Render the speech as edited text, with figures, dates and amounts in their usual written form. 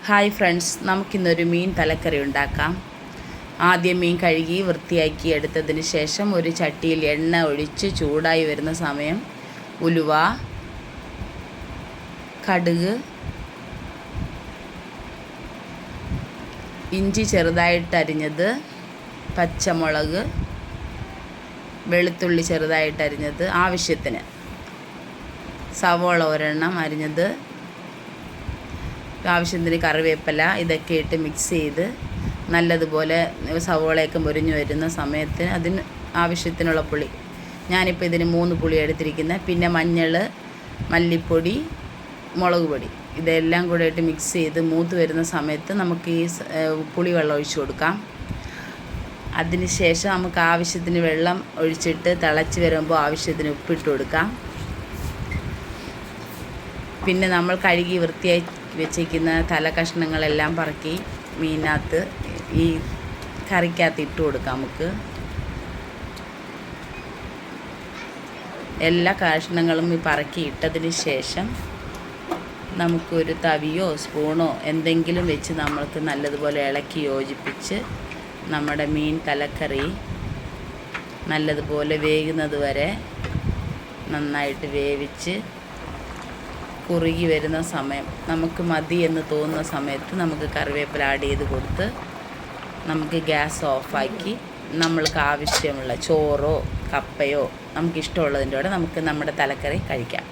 Hi friends, നമുക്കിന്നൊരു മീൻ തലക്കറി ഉണ്ടാക്കാം. ആദ്യം മീൻ കഴുകി വൃത്തിയാക്കി എടുത്തതിന് ശേഷം ഒരു ചട്ടിയിൽ എണ്ണ ഒഴിച്ച് ചൂടായി വരുന്ന സമയം ഉലുവ, കടുക്, ഇഞ്ചി ചെറുതായിട്ട് അരിഞ്ഞത്, പച്ചമുളക്, വെളുത്തുള്ളി ചെറുതായിട്ട് അരിഞ്ഞത്, ആവശ്യത്തിന് സവോള ഒരെണ്ണം അരിഞ്ഞത്, ആവശ്യത്തിന് കറിവേപ്പില, ഇതൊക്കെ ഇട്ട് മിക്സ് ചെയ്ത് നല്ലതുപോലെ സവോളയൊക്കെ മുരിഞ്ഞു വരുന്ന സമയത്ത് അതിന് ആവശ്യത്തിനുള്ള പുളി, ഞാനിപ്പോൾ ഇതിന് 3 പുളി എടുത്തിരിക്കുന്നത്. പിന്നെ മഞ്ഞൾ, മല്ലിപ്പൊടി, മുളക് പൊടി, ഇതെല്ലാം കൂടെ ഇട്ട് മിക്സ് ചെയ്ത് മൂത്ത് വരുന്ന സമയത്ത് നമുക്ക് ഈ പുളി വെള്ളം ഒഴിച്ചു കൊടുക്കാം. അതിന് ശേഷം നമുക്ക് ആവശ്യത്തിന് വെള്ളം ഒഴിച്ചിട്ട് തിളച്ച് വരുമ്പോൾ ആവശ്യത്തിന് ഉപ്പിട്ട് കൊടുക്കാം. പിന്നെ നമ്മൾ കഴുകി വൃത്തിയായി വെച്ചിരിക്കുന്ന തല കഷ്ണങ്ങളെല്ലാം പറക്കി മീനകത്ത് ഈ കറിക്കകത്ത് ഇട്ട് കൊടുക്കാം. നമുക്ക് എല്ലാ കഷ്ണങ്ങളും ഈ പറക്കി ഇട്ടതിന് ശേഷം നമുക്കൊരു തവിയോ സ്പൂണോ എന്തെങ്കിലും വെച്ച് നമ്മൾക്ക് നല്ലതുപോലെ ഇളക്കി യോജിപ്പിച്ച് നമ്മുടെ മീൻ തലക്കറി നല്ലതുപോലെ വേകുന്നത് വരെ നന്നായിട്ട് വേവിച്ച് കുറുകി വരുന്ന സമയം നമുക്ക് മതി എന്ന് തോന്നുന്ന സമയത്ത് നമുക്ക് കറിവേപ്പില ആഡ് ചെയ്ത് കൊടുത്ത് നമുക്ക് ഗ്യാസ് ഓഫാക്കി നമ്മൾക്ക് ആവശ്യമുള്ള ചോറോ കപ്പയോ നമുക്കിഷ്ടമുള്ളതിൻ്റെ കൂടെ നമുക്ക് നമ്മുടെ തലക്കറി കഴിക്കാം.